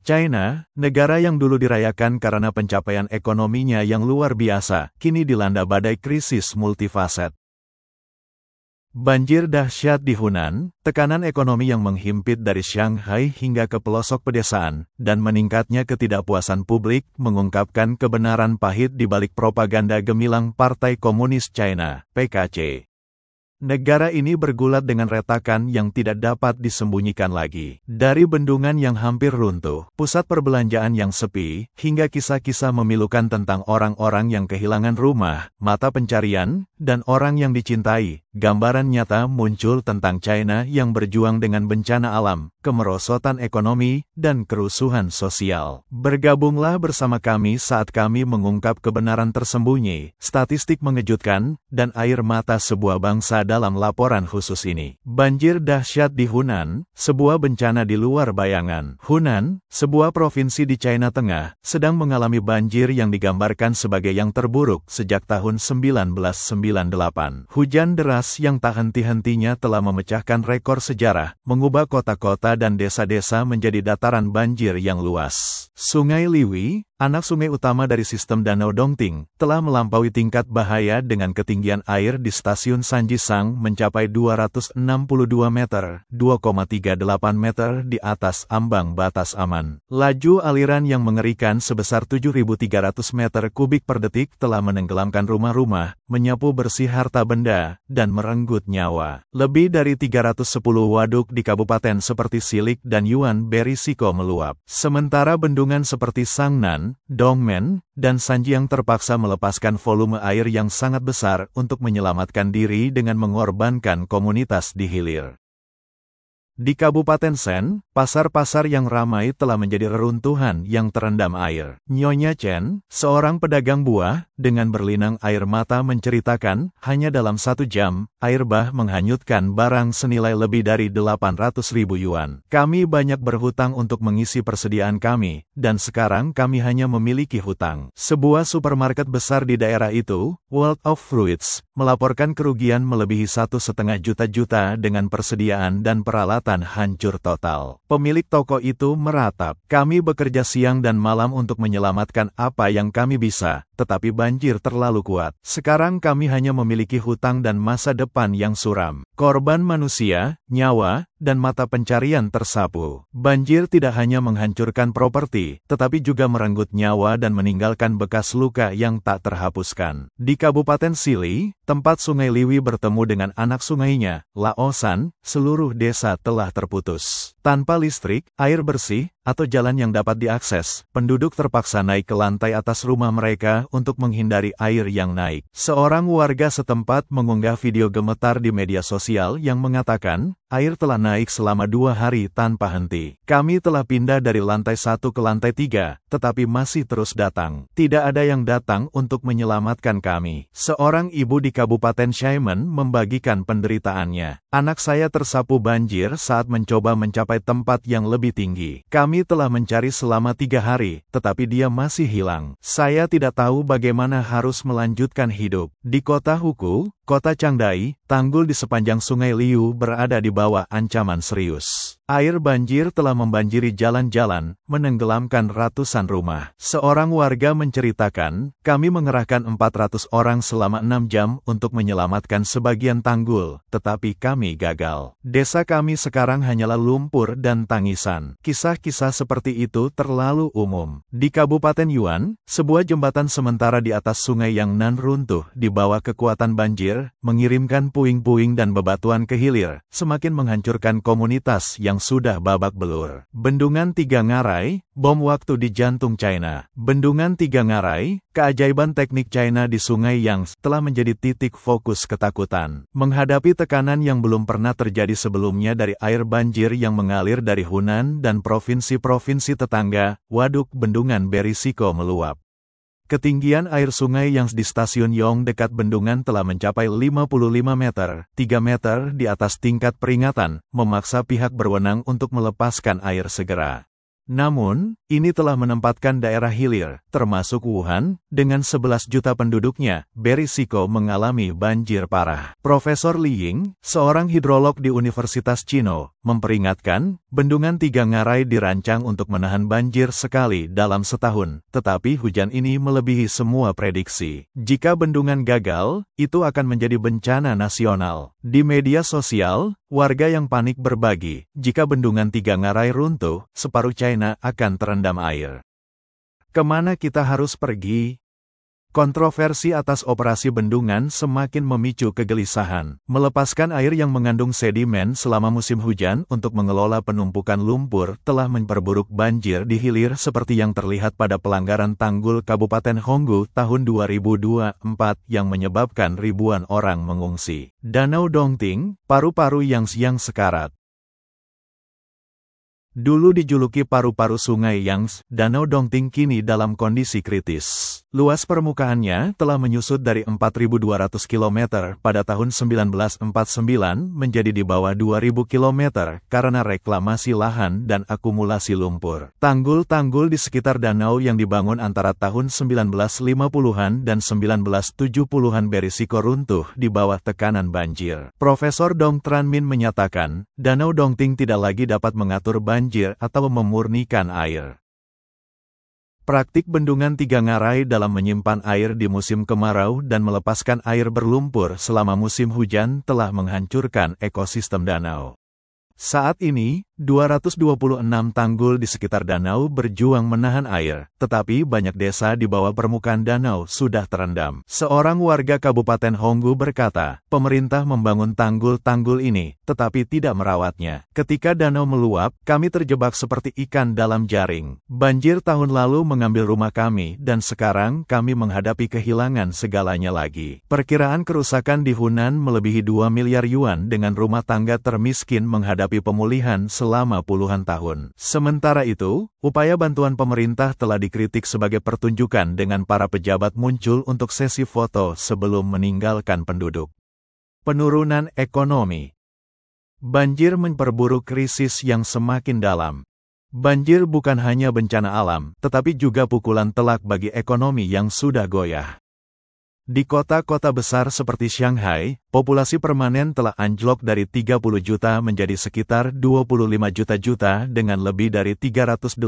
China, negara yang dulu dirayakan karena pencapaian ekonominya yang luar biasa, kini dilanda badai krisis multifaset. Banjir dahsyat di Hunan, tekanan ekonomi yang menghimpit dari Shanghai hingga ke pelosok pedesaan, dan meningkatnya ketidakpuasan publik mengungkapkan kebenaran pahit di balik propaganda gemilang Partai Komunis China, PKC. Negara ini bergulat dengan retakan yang tidak dapat disembunyikan lagi. Dari bendungan yang hampir runtuh, pusat perbelanjaan yang sepi, hingga kisah-kisah memilukan tentang orang-orang yang kehilangan rumah, mata pencarian, dan orang yang dicintai, gambaran nyata muncul tentang China yang berjuang dengan bencana alam, kemerosotan ekonomi, dan kerusuhan sosial. Bergabunglah bersama kami saat kami mengungkap kebenaran tersembunyi, statistik mengejutkan, dan air mata sebuah bangsa dalam laporan khusus ini. Banjir dahsyat di Hunan, sebuah bencana di luar bayangan. Hunan, sebuah provinsi di China Tengah, sedang mengalami banjir yang digambarkan sebagai yang terburuk sejak tahun 1998. Hujan deras yang tak henti-hentinya telah memecahkan rekor sejarah, mengubah kota-kota dan desa-desa menjadi dataran banjir yang luas. Sungai Liwi, anak sungai utama dari sistem Danau Dongting, telah melampaui tingkat bahaya dengan ketinggian air di stasiun Sanjisang mencapai 262 meter, 2,38 meter di atas ambang batas aman. Laju aliran yang mengerikan sebesar 7.300 meter kubik per detik telah menenggelamkan rumah-rumah, menyapu bersih harta benda, dan merenggut nyawa. Lebih dari 310 waduk di kabupaten seperti Silik dan Yuan berisiko meluap. Sementara bendungan seperti Sangnan, Dongmen, dan Sanjiang terpaksa melepaskan volume air yang sangat besar untuk menyelamatkan diri dengan mengorbankan komunitas di hilir. Di Kabupaten Sen, pasar-pasar yang ramai telah menjadi reruntuhan yang terendam air. Nyonya Chen, seorang pedagang buah, dengan berlinang air mata menceritakan, hanya dalam 1 jam, air bah menghanyutkan barang senilai lebih dari 800.000 yuan. Kami banyak berhutang untuk mengisi persediaan kami, dan sekarang kami hanya memiliki hutang. Sebuah supermarket besar di daerah itu, World of Fruits, melaporkan kerugian melebihi 1,5 juta dengan persediaan dan peralatan hancur total. Pemilik toko itu meratap, "Kami bekerja siang dan malam untuk menyelamatkan apa yang kami bisa, tetapi banjir terlalu kuat. Sekarang kami hanya memiliki hutang dan masa depan yang suram." Korban manusia, nyawa, dan mata pencarian tersapu. Banjir tidak hanya menghancurkan properti, tetapi juga merenggut nyawa dan meninggalkan bekas luka yang tak terhapuskan. Di Kabupaten Sili, tempat Sungai Liwi bertemu dengan anak sungainya, Laosan, seluruh desa telah terputus. Tanpa listrik, air bersih, atau jalan yang dapat diakses, penduduk terpaksa naik ke lantai atas rumah mereka untuk menghindari air yang naik. Seorang warga setempat mengunggah video gemetar di media sosial yang mengatakan, "Air telah naik selama 2 hari tanpa henti. Kami telah pindah dari lantai 1 ke lantai 3, tetapi masih terus datang. Tidak ada yang datang untuk menyelamatkan kami." Seorang ibu di Kabupaten Xiamen membagikan penderitaannya. "Anak saya tersapu banjir saat mencoba mencapai tempat yang lebih tinggi. Kami telah mencari selama 3 hari, tetapi dia masih hilang. Saya tidak tahu bagaimana harus melanjutkan hidup." Di kota Huku, kota Changdai, tanggul di sepanjang Sungai Liu berada di bawah ancaman serius. Air banjir telah membanjiri jalan-jalan, menenggelamkan ratusan rumah. Seorang warga menceritakan, "Kami mengerahkan 400 orang selama 6 jam untuk menyelamatkan sebagian tanggul, tetapi kami gagal. Desa kami sekarang hanyalah lumpur dan tangisan." Kisah-kisah seperti itu terlalu umum. Di Kabupaten Yuan, sebuah jembatan sementara di atas sungai yang nan runtuh di bawah kekuatan banjir, mengirimkan puing-puing dan bebatuan ke hilir, semakin menghancurkan komunitas yang sudah babak belur. Bendungan Tiga Ngarai, bom waktu di jantung China. Bendungan Tiga Ngarai, keajaiban teknik China di Sungai Yangtze, telah menjadi titik fokus ketakutan. Menghadapi tekanan yang belum pernah terjadi sebelumnya dari air banjir yang mengalir dari Hunan dan provinsi-provinsi tetangga, waduk bendungan berisiko meluap. Ketinggian air Sungai Yangtze di stasiun Yong dekat bendungan telah mencapai 55 meter, 3 meter di atas tingkat peringatan, memaksa pihak berwenang untuk melepaskan air segera. Namun, ini telah menempatkan daerah hilir, termasuk Wuhan, dengan 11 juta penduduknya, berisiko mengalami banjir parah. Profesor Li Ying, seorang hidrolog di Universitas Chino, memperingatkan, Bendungan Tiga Ngarai dirancang untuk menahan banjir sekali dalam setahun, tetapi hujan ini melebihi semua prediksi. Jika bendungan gagal, itu akan menjadi bencana nasional. Di media sosial, warga yang panik berbagi, jika Bendungan Tiga Ngarai runtuh, separuh China akan terendam air. Kemana kita harus pergi? Kontroversi atas operasi bendungan semakin memicu kegelisahan. Melepaskan air yang mengandung sedimen selama musim hujan untuk mengelola penumpukan lumpur telah memperburuk banjir di hilir seperti yang terlihat pada pelanggaran tanggul Kabupaten Honggu tahun 2024 yang menyebabkan ribuan orang mengungsi. Danau Dongting, paru-paru yang sekarat. Dulu dijuluki paru-paru Sungai Yangtze, Danau Dongting kini dalam kondisi kritis. Luas permukaannya telah menyusut dari 4.200 km pada tahun 1949 menjadi di bawah 2.000 km karena reklamasi lahan dan akumulasi lumpur. Tanggul-tanggul di sekitar danau yang dibangun antara tahun 1950-an dan 1970-an berisiko runtuh di bawah tekanan banjir. Profesor Dong Tran Min menyatakan, Danau Dongting tidak lagi dapat mengatur banjir atau memurnikan air. Praktik Bendungan Tiga Ngarai dalam menyimpan air di musim kemarau dan melepaskan air berlumpur selama musim hujan telah menghancurkan ekosistem danau. Saat ini, 226 tanggul di sekitar danau berjuang menahan air, tetapi banyak desa di bawah permukaan danau sudah terendam. Seorang warga Kabupaten Honggu berkata, pemerintah membangun tanggul-tanggul ini, tetapi tidak merawatnya. Ketika danau meluap, kami terjebak seperti ikan dalam jaring. Banjir tahun lalu mengambil rumah kami, dan sekarang kami menghadapi kehilangan segalanya lagi. Perkiraan kerusakan di Hunan melebihi 2 miliar yuan dengan rumah tangga termiskin menghadapi pemulihan selama puluhan tahun. Sementara itu, upaya bantuan pemerintah telah dikritik sebagai pertunjukan dengan para pejabat muncul untuk sesi foto sebelum meninggalkan penduduk. Penurunan ekonomi. Banjir memperburuk krisis yang semakin dalam. Banjir bukan hanya bencana alam, tetapi juga pukulan telak bagi ekonomi yang sudah goyah. Di kota-kota besar seperti Shanghai, populasi permanen telah anjlok dari 30 juta menjadi sekitar 25 juta dengan lebih dari 380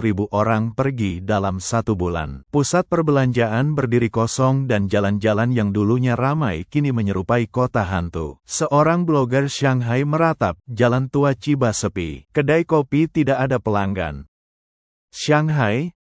ribu orang pergi dalam satu bulan. Pusat perbelanjaan berdiri kosong dan jalan-jalan yang dulunya ramai kini menyerupai kota hantu. Seorang blogger Shanghai meratap, jalan tua Chiba sepi, kedai kopi tidak ada pelanggan. Shanghai,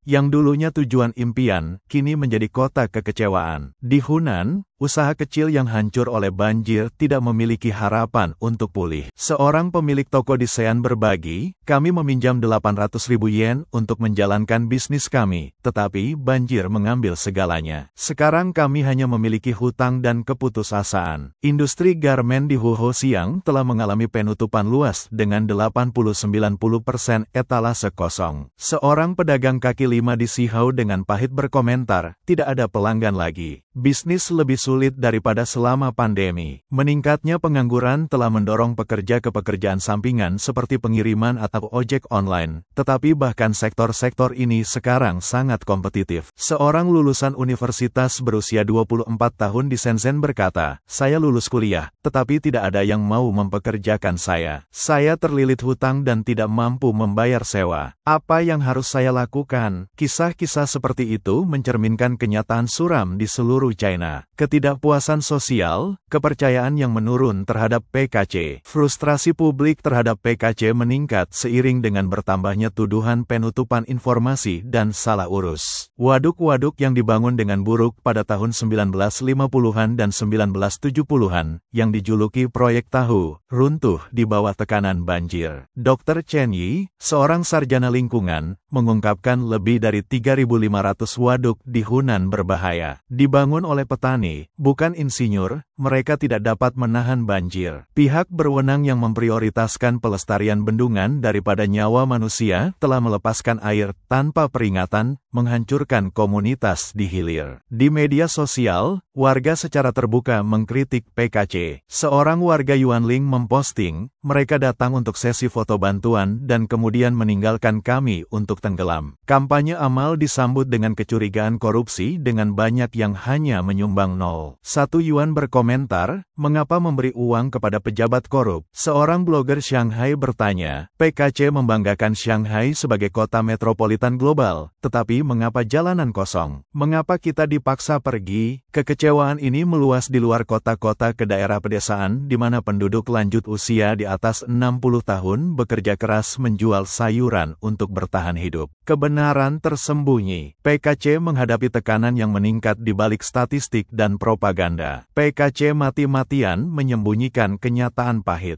yang dulunya tujuan impian, kini menjadi kota kekecewaan. Di Hunan, usaha kecil yang hancur oleh banjir tidak memiliki harapan untuk pulih. Seorang pemilik toko di Sean berbagi, kami meminjam 800.000 yen untuk menjalankan bisnis kami, tetapi banjir mengambil segalanya. Sekarang kami hanya memiliki hutang dan keputusasaan. Industri garmen di Huhosiang telah mengalami penutupan luas dengan 80-90% etalase kosong. Seorang pedagang kaki lima di Sihau dengan pahit berkomentar, tidak ada pelanggan lagi. Bisnis lebih sulit daripada selama pandemi. Meningkatnya pengangguran telah mendorong pekerja ke pekerjaan sampingan seperti pengiriman atau ojek online, tetapi bahkan sektor-sektor ini sekarang sangat kompetitif. Seorang lulusan universitas berusia 24 tahun di Shenzhen berkata, saya lulus kuliah, tetapi tidak ada yang mau mempekerjakan saya. Saya terlilit hutang dan tidak mampu membayar sewa. Apa yang harus saya lakukan? Kisah-kisah seperti itu mencerminkan kenyataan suram di seluruh China. Ketidakpuasan sosial, kepercayaan yang menurun terhadap PKC. Frustrasi publik terhadap PKC meningkat seiring dengan bertambahnya tuduhan penutupan informasi dan salah urus. Waduk-waduk yang dibangun dengan buruk pada tahun 1950-an dan 1970-an, yang dijuluki proyek tahu, runtuh di bawah tekanan banjir. Dr. Chen Yi, seorang sarjana lingkungan, mengungkapkan lebih dari 3.500 waduk di Hunan berbahaya. Dibangun oleh petani, bukan insinyur, mereka tidak dapat menahan banjir. Pihak berwenang yang memprioritaskan pelestarian bendungan daripada nyawa manusia telah melepaskan air tanpa peringatan, menghancurkan komunitas di hilir. Di media sosial, warga secara terbuka mengkritik PKC. Seorang warga Yuanling memposting, mereka datang untuk sesi foto bantuan dan kemudian meninggalkan kami untuk tenggelam. Kampanye amal disambut dengan kecurigaan korupsi dengan banyak yang hanya hanya menyumbang 0,1 yuan berkomentar, mengapa memberi uang kepada pejabat korup? Seorang blogger Shanghai bertanya, PKC membanggakan Shanghai sebagai kota metropolitan global, tetapi mengapa jalanan kosong? Mengapa kita dipaksa pergi? Kekecewaan ini meluas di luar kota-kota ke daerah pedesaan di mana penduduk lanjut usia di atas 60 tahun bekerja keras menjual sayuran untuk bertahan hidup. Kebenaran tersembunyi. PKC menghadapi tekanan yang meningkat di balik statistik dan propaganda. PKC mati-matian menyembunyikan kenyataan pahit.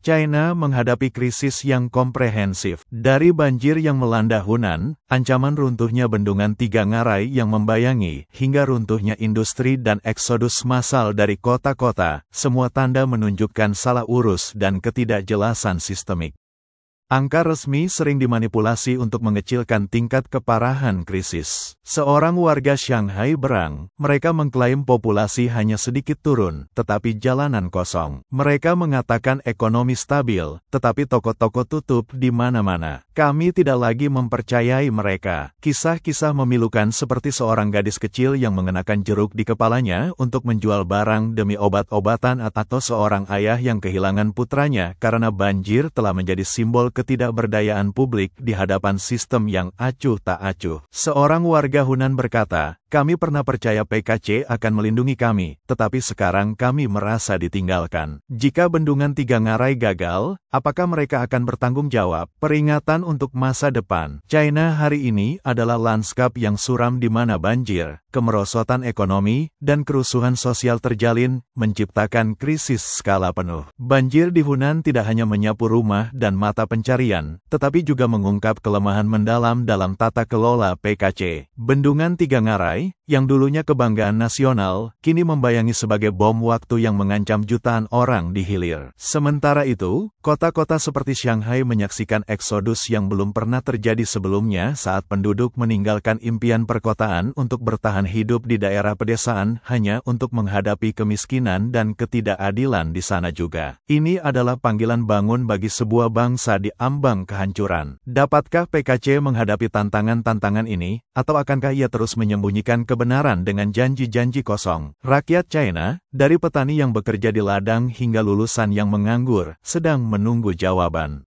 China menghadapi krisis yang komprehensif. Dari banjir yang melanda Hunan, ancaman runtuhnya bendungan Tiga Ngarai yang membayangi, hingga runtuhnya industri dan eksodus massal dari kota-kota, semua tanda menunjukkan salah urus dan ketidakjelasan sistemik. Angka resmi sering dimanipulasi untuk mengecilkan tingkat keparahan krisis. Seorang warga Shanghai berang, mereka mengklaim populasi hanya sedikit turun, tetapi jalanan kosong. Mereka mengatakan ekonomi stabil, tetapi toko-toko tutup di mana-mana. Kami tidak lagi mempercayai mereka. Kisah-kisah memilukan seperti seorang gadis kecil yang mengenakan jeruk di kepalanya untuk menjual barang demi obat-obatan atau seorang ayah yang kehilangan putranya karena banjir telah menjadi simbol ketidakberdayaan publik di hadapan sistem yang acuh tak acuh. Seorang warga Hunan berkata, kami pernah percaya PKC akan melindungi kami, tetapi sekarang kami merasa ditinggalkan. Jika bendungan Tiga Ngarai gagal, apakah mereka akan bertanggung jawab? Peringatan untuk masa depan. China hari ini adalah lanskap yang suram di mana banjir, kemerosotan ekonomi, dan kerusuhan sosial terjalin, menciptakan krisis skala penuh. Banjir di Hunan tidak hanya menyapu rumah dan mata pencarian, tetapi juga mengungkap kelemahan mendalam dalam tata kelola PKC. Bendungan Tiga Ngarai, yang dulunya kebanggaan nasional, kini membayangi sebagai bom waktu yang mengancam jutaan orang di hilir. Sementara itu, kota-kota seperti Shanghai menyaksikan eksodus yang belum pernah terjadi sebelumnya saat penduduk meninggalkan impian perkotaan untuk bertahan hidup di daerah pedesaan hanya untuk menghadapi kemiskinan dan ketidakadilan di sana juga. Ini adalah panggilan bangun bagi sebuah bangsa di ambang kehancuran. Dapatkah PKC menghadapi tantangan-tantangan ini, atau akankah ia terus menyembunyikan kebenaran dengan janji-janji kosong? Rakyat China, dari petani yang bekerja di ladang hingga lulusan yang menganggur, sedang menunggu jawaban.